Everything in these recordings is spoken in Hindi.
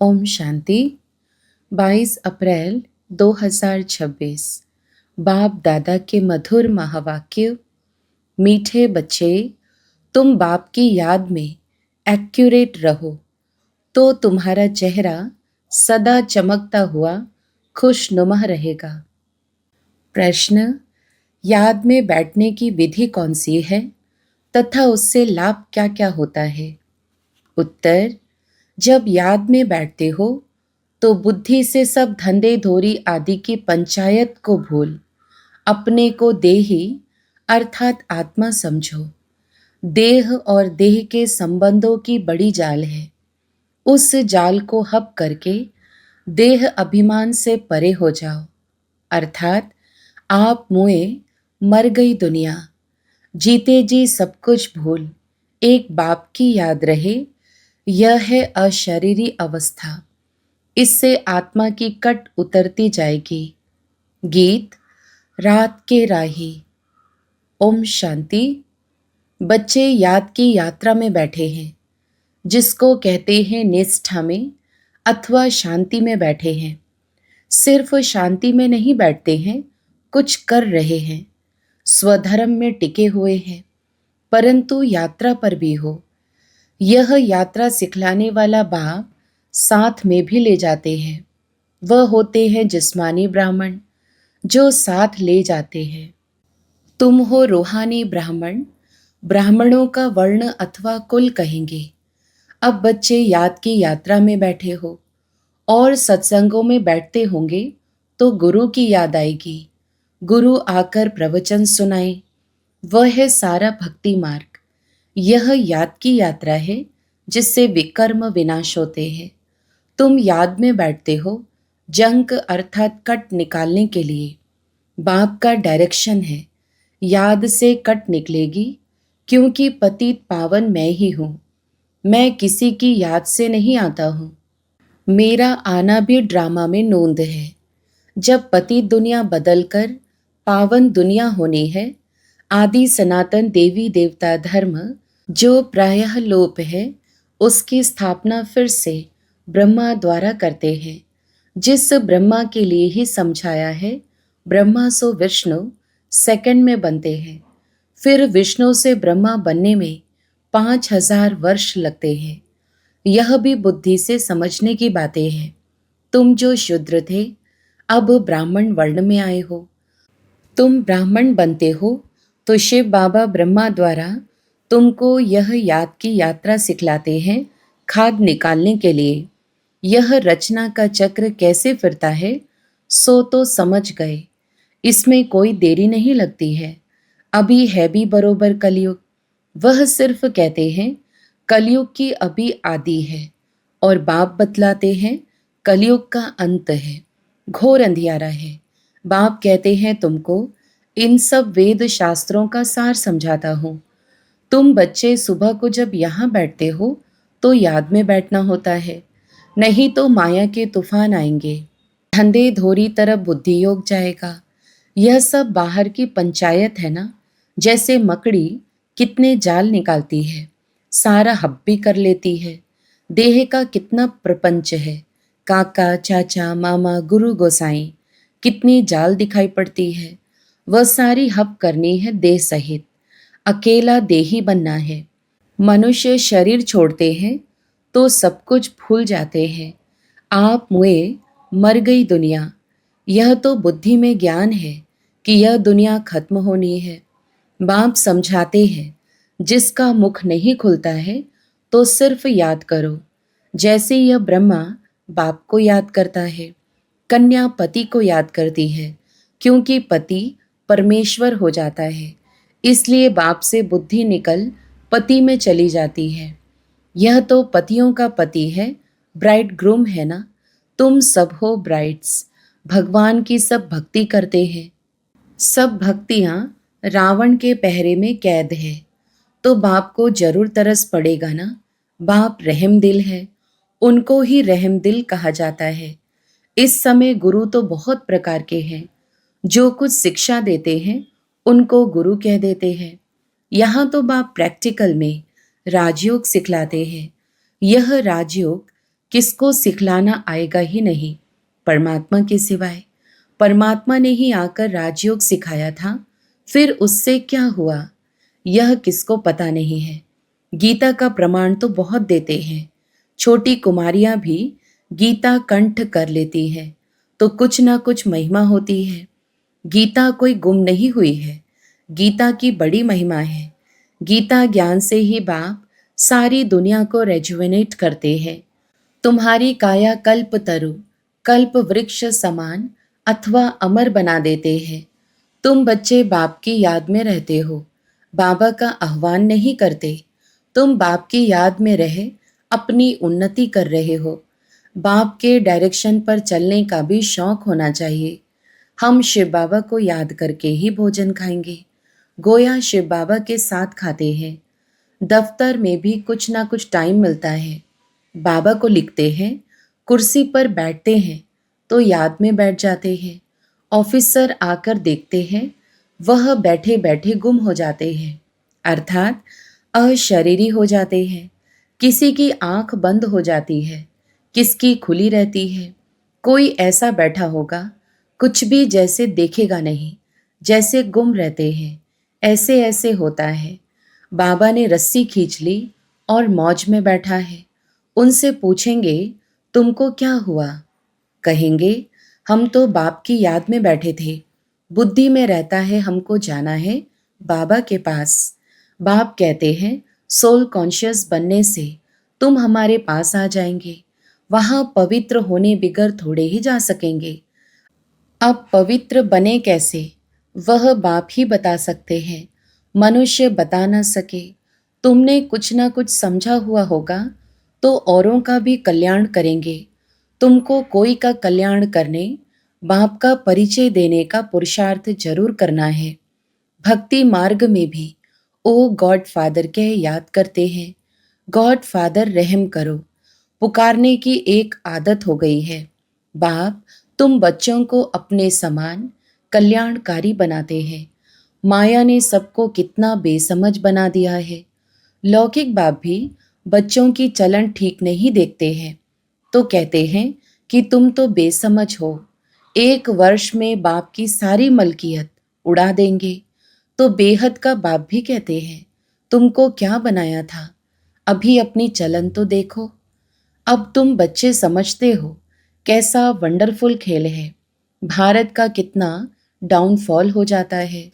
ओम शांति। 22 अप्रैल 2026। बाप दादा के मधुर महावाक्य। मीठे बच्चे, तुम बाप की याद में एक्यूरेट रहो तो तुम्हारा चेहरा सदा चमकता हुआ खुशनुमा रहेगा। प्रश्न: याद में बैठने की विधि कौन सी है तथा उससे लाभ क्या क्या होता है? उत्तर: जब याद में बैठते हो तो बुद्धि से सब धंधे धोरी आदि की पंचायत को भूल अपने को देही अर्थात आत्मा समझो। देह और देह के संबंधों की बड़ी जाल है। उस जाल को हप करके देह अभिमान से परे हो जाओ, अर्थात आप मुए मर गई दुनिया, जीते जी सब कुछ भूल एक बाप की याद रहे। यह है अशरीरी अवस्था। इससे आत्मा की कट उतरती जाएगी। गीत रात के राही। ओम शांति। बच्चे याद की यात्रा में बैठे हैं, जिसको कहते हैं निष्ठा में अथवा शांति में बैठे हैं। सिर्फ शांति में नहीं बैठते हैं, कुछ कर रहे हैं, स्वधर्म में टिके हुए हैं, परंतु यात्रा पर भी हो। यह यात्रा सिखलाने वाला बाप साथ में भी ले जाते हैं। वह होते हैं जिस्मानी ब्राह्मण जो साथ ले जाते हैं। तुम हो रूहानी ब्राह्मण, ब्राह्मणों का वर्ण अथवा कुल कहेंगे। अब बच्चे याद की यात्रा में बैठे हो और सत्संगों में बैठते होंगे तो गुरु की याद आएगी। गुरु आकर प्रवचन सुनाए, वह है सारा भक्ति मार्ग। यह याद की यात्रा है जिससे विकर्म विनाश होते हैं। तुम याद में बैठते हो जंक अर्थात कट निकालने के लिए। बाप का डायरेक्शन है, याद से कट निकलेगी, क्योंकि पतित पावन मैं ही हूँ। मैं किसी की याद से नहीं आता हूँ। मेरा आना भी ड्रामा में नोंद है। जब पतित दुनिया बदलकर पावन दुनिया होनी है, आदि सनातन देवी देवता धर्म जो प्रायः लोप है, उसकी स्थापना फिर से ब्रह्मा द्वारा करते हैं। जिस ब्रह्मा के लिए ही समझाया है, ब्रह्मा सो विष्णु सेकंड में बनते हैं। फिर विष्णु से ब्रह्मा बनने में 5000 वर्ष लगते हैं। यह भी बुद्धि से समझने की बातें हैं। तुम जो शूद्र थे, अब ब्राह्मण वर्ण में आए हो। तुम ब्राह्मण बनते हो तो शिव बाबा ब्रह्मा द्वारा तुमको यह याद की यात्रा सिखलाते हैं, खाद निकालने के लिए। यह रचना का चक्र कैसे फिरता है सो तो समझ गए। इसमें कोई देरी नहीं लगती है। अभी है भी बरोबर कलयुग। वह सिर्फ कहते हैं कलयुग की अभी आदि है, और बाप बतलाते हैं कलयुग का अंत है, घोर अंधियारा है। बाप कहते हैं तुमको इन सब वेद शास्त्रों का सार समझाता हूँ। तुम बच्चे सुबह को जब यहाँ बैठते हो तो याद में बैठना होता है, नहीं तो माया के तूफान आएंगे। धंधे धोरी तरफ बुद्धि योग जाएगा। यह सब बाहर की पंचायत है ना। जैसे मकड़ी कितने जाल निकालती है, सारा हब्बी कर लेती है। देह का कितना प्रपंच है, काका चाचा मामा गुरु गोसाई, कितनी जाल दिखाई पड़ती है। वह सारी हब करनी है देह सहित। अकेला देही बनना है। मनुष्य शरीर छोड़ते हैं तो सब कुछ भूल जाते हैं। आप मुए मर गई दुनिया। यह तो बुद्धि में ज्ञान है कि यह दुनिया खत्म होनी है। बाप समझाते हैं जिसका मुख नहीं खुलता है तो सिर्फ याद करो। जैसे यह ब्रह्मा बाप को याद करता है, कन्या पति को याद करती है, क्योंकि पति परमेश्वर हो जाता है। इसलिए बाप से बुद्धि निकल पति में चली जाती है। यह तो पतियों का पति है, ब्राइड ग्रूम है ना। तुम सब हो ब्राइड्स। भगवान की सब भक्ति करते हैं। सब भक्तियां रावण के पहरे में कैद है, तो बाप को जरूर तरस पड़ेगा ना। बाप रहम दिल है, उनको ही रहम दिल कहा जाता है। इस समय गुरु तो बहुत प्रकार के हैं। जो कुछ शिक्षा देते हैं उनको गुरु कह देते हैं। यहाँ तो बाप प्रैक्टिकल में राजयोग सिखलाते हैं। यह राजयोग किसको सिखलाना आएगा ही नहीं, परमात्मा के सिवाय। परमात्मा ने ही आकर राजयोग सिखाया था, फिर उससे क्या हुआ यह किसको पता नहीं है। गीता का प्रमाण तो बहुत देते हैं, छोटी कुमारियां भी गीता कंठ कर लेती हैं, तो कुछ ना कुछ महिमा होती है। गीता कोई गुम नहीं हुई है, गीता की बड़ी महिमा है। गीता ज्ञान से ही बाप सारी दुनिया को रेजुवेनेट करते हैं। तुम्हारी काया कल्प तरु, कल्प वृक्ष समान अथवा अमर बना देते हैं। तुम बच्चे बाप की याद में रहते हो, बाबा का आह्वान नहीं करते। तुम बाप की याद में रहे अपनी उन्नति कर रहे हो। बाप के डायरेक्शन पर चलने का भी शौक होना चाहिए। हम शिव बाबा को याद करके ही भोजन खाएंगे, गोया शिव बाबा के साथ खाते हैं। दफ्तर में भी कुछ ना कुछ टाइम मिलता है, बाबा को लिखते हैं, कुर्सी पर बैठते हैं तो याद में बैठ जाते हैं। ऑफिसर आकर देखते हैं, वह बैठे बैठे गुम हो जाते हैं, अर्थात अशरीरी हो जाते हैं। किसी की आंख बंद हो जाती है, किसकी खुली रहती है। कोई ऐसा बैठा होगा, कुछ भी जैसे देखेगा नहीं, जैसे गुम रहते हैं। ऐसे ऐसे होता है। बाबा ने रस्सी खींच ली और मौज में बैठा है। उनसे पूछेंगे तुमको क्या हुआ, कहेंगे हम तो बाप की याद में बैठे थे। बुद्धि में रहता है हमको जाना है बाबा के पास। बाप कहते हैं सोल कॉन्शियस बनने से तुम हमारे पास आ जाएंगे, वहां पवित्र होने बिगर थोड़े ही जा सकेंगे। अब पवित्र बने कैसे, वह बाप ही बता सकते हैं, मनुष्य बता ना सके। तुमने कुछ ना कुछ समझा हुआ होगा तो औरों का भी कल्याण करेंगे। तुमको कोई का कल्याण करने, बाप का परिचय देने का पुरुषार्थ जरूर करना है। भक्ति मार्ग में भी ओ गॉड फादर के याद करते हैं। गॉड फादर रहम करो, पुकारने की एक आदत हो गई है। बाप तुम बच्चों को अपने समान कल्याणकारी बनाते हैं। माया ने सबको कितना बेसमझ बना दिया है। लौकिक बाप भी बच्चों की चलन ठीक नहीं देखते हैं, तो कहते हैं कि तुम तो बेसमझ हो, 1 वर्ष में बाप की सारी मलकियत उड़ा देंगे। तो बेहद का बाप भी कहते हैं तुमको क्या बनाया था, अभी अपनी चलन तो देखो। अब तुम बच्चे समझते हो कैसा वंडरफुल खेल है। भारत का कितना डाउनफॉल हो जाता है,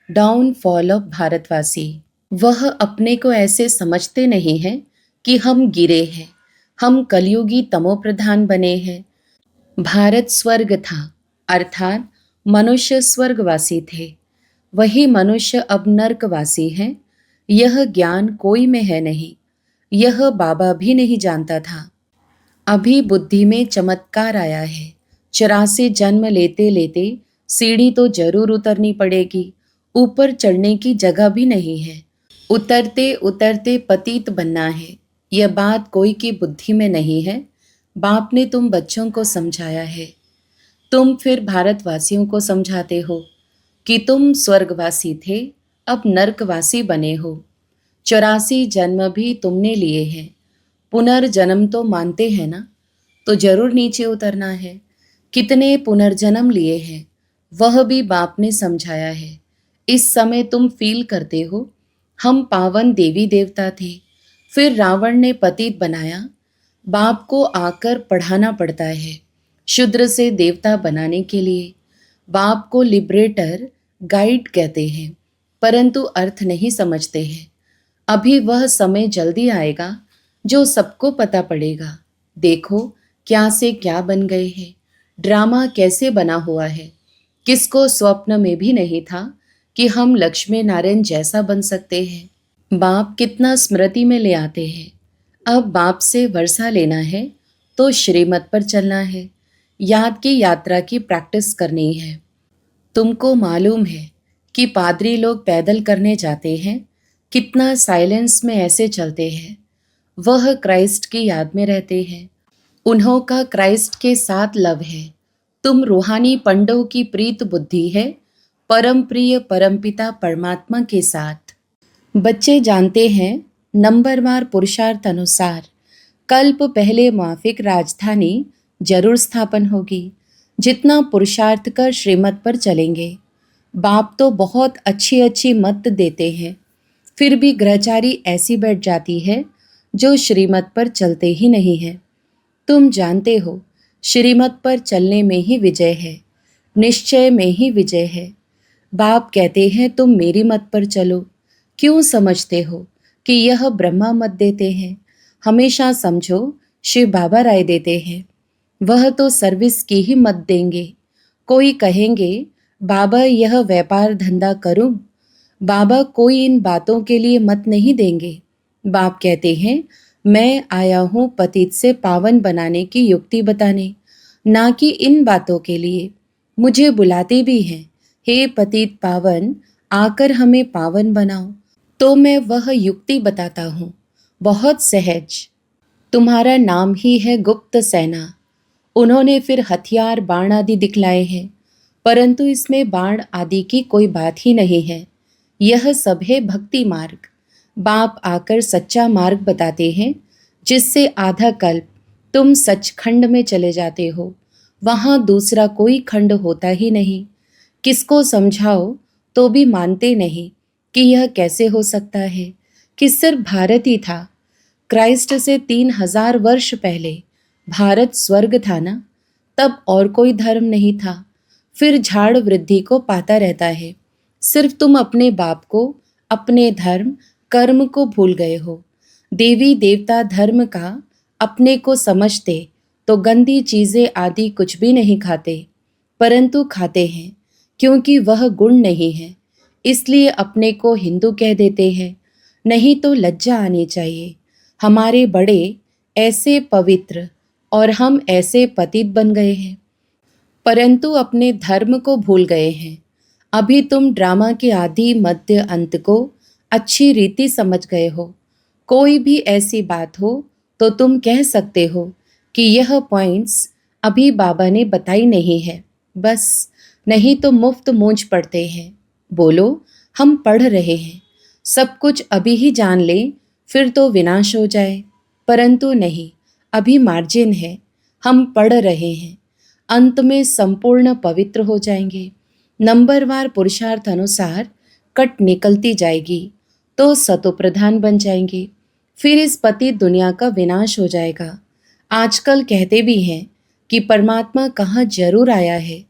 डाउनफॉल ऑफ भारतवासी। वह अपने को ऐसे समझते नहीं हैं कि हम गिरे हैं, हम कलयुगी तमोप्रधान बने हैं। भारत स्वर्ग था, अर्थात मनुष्य स्वर्गवासी थे, वही मनुष्य अब नर्कवासी हैं। यह ज्ञान कोई में है नहीं, यह बाबा भी नहीं जानता था। अभी बुद्धि में चमत्कार आया है। 84 जन्म लेते लेते सीढ़ी तो जरूर उतरनी पड़ेगी, ऊपर चढ़ने की जगह भी नहीं है। उतरते उतरते पतित बनना है, यह बात कोई की बुद्धि में नहीं है। बाप ने तुम बच्चों को समझाया है, तुम फिर भारतवासियों को समझाते हो कि तुम स्वर्गवासी थे, अब नरकवासी बने हो। 84 जन्म भी तुमने लिए हैं, पुनर्जन्म तो मानते हैं ना, तो जरूर नीचे उतरना है। कितने पुनर्जन्म लिए हैं वह भी बाप ने समझाया है। इस समय तुम फील करते हो हम पावन देवी देवता थे, फिर रावण ने पतित बनाया। बाप को आकर पढ़ाना पड़ता है शूद्र से देवता बनाने के लिए। बाप को लिबरेटर गाइड कहते हैं, परंतु अर्थ नहीं समझते हैं। अभी वह समय जल्दी आएगा जो सबको पता पड़ेगा। देखो क्या से क्या बन गए हैं, ड्रामा कैसे बना हुआ है। किसको स्वप्न में भी नहीं था कि हम लक्ष्मी नारायण जैसा बन सकते हैं। बाप कितना स्मृति में ले आते हैं। अब बाप से वर्षा लेना है तो श्रीमत पर चलना है, याद की यात्रा की प्रैक्टिस करनी है। तुमको मालूम है कि पादरी लोग पैदल करने जाते हैं, कितना साइलेंस में ऐसे चलते हैं। वह क्राइस्ट की याद में रहते हैं, उन्हों का क्राइस्ट के साथ लव है। तुम रूहानी पंडों की प्रीत बुद्धि है, परम प्रिय परमपिता परमात्मा के साथ। बच्चे जानते हैं नंबरवार पुरुषार्थ अनुसार कल्प पहले माफिक राजधानी जरूर स्थापन होगी। जितना पुरुषार्थ कर श्रीमत पर चलेंगे। बाप तो बहुत अच्छी अच्छी मत देते हैं, फिर भी ग्रहचारी ऐसी बैठ जाती है जो श्रीमत पर चलते ही नहीं है। तुम जानते हो, श्रीमत पर चलने में ही विजय है, निश्चय में ही विजय है। बाप कहते हैं तुम मेरी मत पर चलो। क्यों समझते हो कि यह ब्रह्मा मत देते हैं? हमेशा समझो शिव बाबा राय देते हैं। वह तो सर्विस की ही मत देंगे। कोई कहेंगे बाबा यह व्यापार धंधा करूं। बाबा कोई इन बातों के लिए मत नहीं देंगे। बाप कहते हैं मैं आया हूं पतित से पावन बनाने की युक्ति बताने, ना कि इन बातों के लिए। मुझे बुलाते भी हैं, हे पतित पावन, आकर हमें पावन बनाओ। तो मैं वह युक्ति बताता हूँ, बहुत सहज। तुम्हारा नाम ही है गुप्त सेना। उन्होंने फिर हथियार बाण आदि दिखलाए हैं, परंतु इसमें बाण आदि की कोई बात ही नहीं है। यह सब है भक्ति मार्ग। बाप आकर सच्चा मार्ग बताते हैं, जिससे आधा कल्प तुम सचखंड में चले जाते हो। वहाँ दूसरा कोई खंड होता ही नहीं। किसको समझाओ तो भी मानते नहीं कि यह कैसे हो सकता है कि सिर्फ भारत ही था। क्राइस्ट से 3000 वर्ष पहले भारत स्वर्ग था ना, तब और कोई धर्म नहीं था। फिर झाड़ वृद्धि को पाता रहता है। सिर्फ तुम अपने बाप को, अपने धर्म कर्म को भूल गए हो। देवी देवता धर्म का अपने को समझते तो गंदी चीजें आदि कुछ भी नहीं खाते, परंतु खाते हैं क्योंकि वह गुण नहीं है, इसलिए अपने को हिंदू कह देते हैं। नहीं तो लज्जा आनी चाहिए। हमारे बड़े ऐसे पवित्र और हम ऐसे पतित बन गए हैं, परंतु अपने धर्म को भूल गए हैं। अभी तुम ड्रामा के आदि मध्य अंत को अच्छी रीति समझ गए हो। कोई भी ऐसी बात हो तो तुम कह सकते हो कि यह पॉइंट्स अभी बाबा ने बताई नहीं है, बस। नहीं तो मुफ्त मूंछ पढ़ते हैं। बोलो हम पढ़ रहे हैं, सब कुछ अभी ही जान लें, फिर तो विनाश हो जाए। परंतु नहीं, अभी मार्जिन है, हम पढ़ रहे हैं। अंत में संपूर्ण पवित्र हो जाएंगे। नंबरवार पुरुषार्थ अनुसार कट निकलती जाएगी तो सतो प्रधान बन जाएंगे। फिर इस पति दुनिया का विनाश हो जाएगा। आजकल कहते भी हैं कि परमात्मा कहाँ जरूर आया है,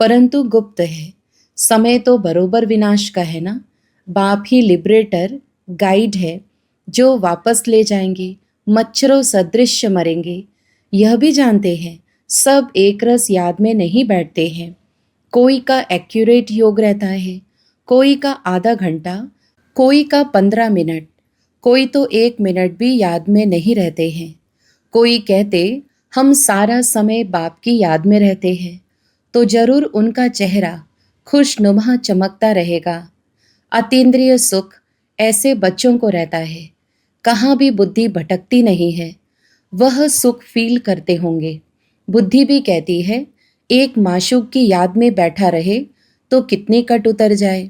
परंतु गुप्त है। समय तो बरोबर विनाश का है ना। बाप ही लिबरेटर गाइड है जो वापस ले जाएंगे। मच्छरों सदृश मरेंगे, यह भी जानते हैं। सब एक रस याद में नहीं बैठते हैं। कोई का एक्यूरेट योग रहता है, कोई का आधा घंटा, कोई का 15 मिनट, कोई तो 1 मिनट भी याद में नहीं रहते हैं। कोई कहते हम सारा समय बाप की याद में रहते हैं, तो जरूर उनका चेहरा खुशनुमा चमकता रहेगा। अतीन्द्रिय सुख ऐसे बच्चों को रहता है, कहाँ भी बुद्धि भटकती नहीं है। वह सुख फील करते होंगे। बुद्धि भी कहती है एक माशूक की याद में बैठा रहे तो कितनी कट उतर जाए,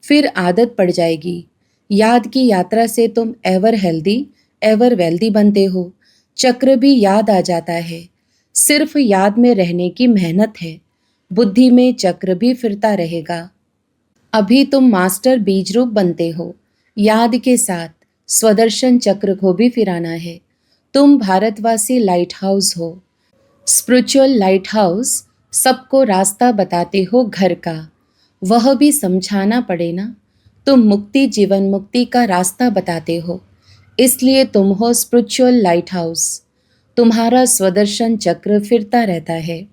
फिर आदत पड़ जाएगी। याद की यात्रा से तुम एवर हेल्दी एवर वेल्दी बनते हो। चक्र भी याद आ जाता है। सिर्फ याद में रहने की मेहनत है। बुद्धि में चक्र भी फिरता रहेगा। अभी तुम मास्टर बीज रूप बनते हो। याद के साथ स्वदर्शन चक्र को भी फिराना है। तुम भारतवासी लाइट हाउस हो, स्पिरिचुअल लाइट हाउस। सबको रास्ता बताते हो घर का, वह भी समझाना पड़े ना। तुम मुक्ति जीवन मुक्ति का रास्ता बताते हो, इसलिए तुम हो स्पिरिचुअल लाइट हाउस। तुम्हारा स्वदर्शन चक्र फिरता रहता है।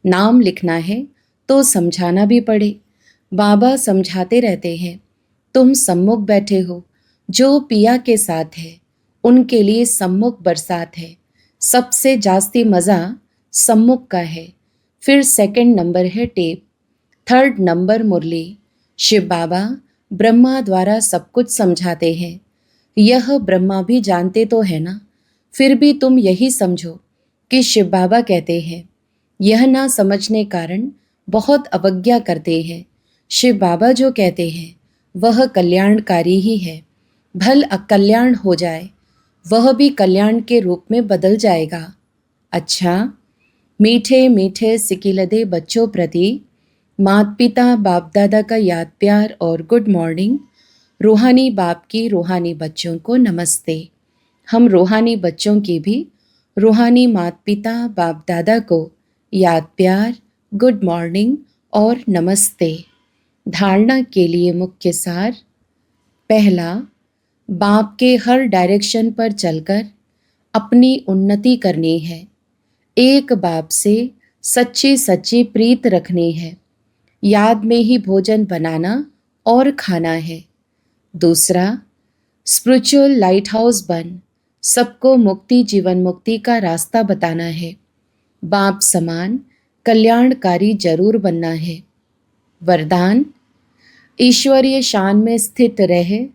नाम लिखना है तो समझाना भी पड़े। बाबा समझाते रहते हैं। तुम सम्मुख बैठे हो, जो पिया के साथ है उनके लिए सम्मुख बरसात है। सबसे जास्ती मज़ा सम्मुख का है। फिर सेकंड नंबर है टेप, थर्ड नंबर मुरली। शिव बाबा ब्रह्मा द्वारा सब कुछ समझाते हैं। यह ब्रह्मा भी जानते तो है ना, फिर भी तुम यही समझो कि शिव बाबा कहते हैं। यह ना समझने कारण बहुत अवज्ञा करते हैं। शिव बाबा जो कहते हैं वह कल्याणकारी ही है। भल अकल्याण हो जाए वह भी कल्याण के रूप में बदल जाएगा। अच्छा, मीठे मीठे सिकिलदे बच्चों प्रति माता पिता बाप दादा का याद प्यार और गुड मॉर्निंग। रूहानी बाप की रूहानी बच्चों को नमस्ते। हम रूहानी बच्चों की भी रूहानी माता पिता बाप दादा को याद प्यार, गुड मॉर्निंग और नमस्ते। धारणा के लिए मुख्य सार। पहला, बाप के हर डायरेक्शन पर चलकर अपनी उन्नति करनी है। एक बाप से सच्ची सच्ची प्रीत रखनी है। याद में ही भोजन बनाना और खाना है। दूसरा, स्पिरिचुअल लाइट हाउस बन सबको मुक्ति जीवन मुक्ति का रास्ता बताना है। बाप समान कल्याणकारी जरूर बनना है। वरदान, ईश्वरीय शान में स्थित रहे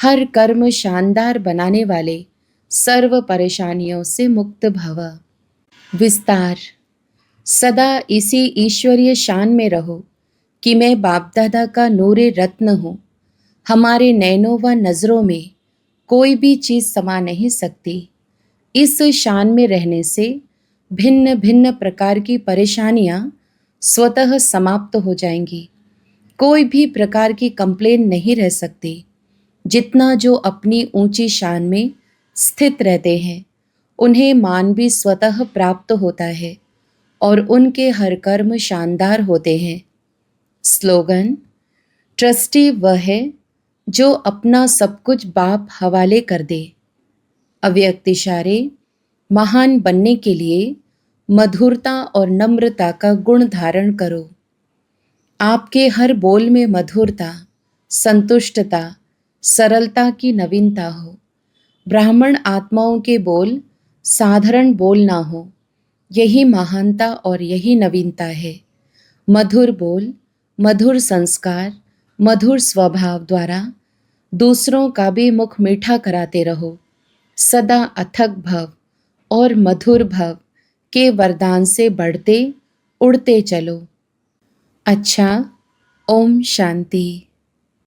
हर कर्म शानदार बनाने वाले सर्व परेशानियों से मुक्त भव। विस्तार, सदा इसी ईश्वरीय शान में रहो कि मैं बाप दादा का नूरे रत्न हूँ। हमारे नैनों व नज़रों में कोई भी चीज़ समा नहीं सकती। इस शान में रहने से भिन्न भिन्न प्रकार की परेशानियाँ स्वतः समाप्त हो जाएंगी। कोई भी प्रकार की कंप्लेन नहीं रह सकती। जितना जो अपनी ऊंची शान में स्थित रहते हैं उन्हें मान भी स्वतः प्राप्त होता है और उनके हर कर्म शानदार होते हैं। स्लोगन, ट्रस्टी वह है जो अपना सब कुछ बाप हवाले कर दे। अव्यक्त इशारे, महान बनने के लिए मधुरता और नम्रता का गुण धारण करो। आपके हर बोल में मधुरता, संतुष्टता, सरलता की नवीनता हो। ब्राह्मण आत्माओं के बोल साधारण बोल ना हो। यही महानता और यही नवीनता है। मधुर बोल, मधुर संस्कार, मधुर स्वभाव द्वारा दूसरों का भी मुख मीठा कराते रहो। सदा अथक भव और मधुर भव के वरदान से बढ़ते उड़ते चलो। अच्छा, ओम शांति।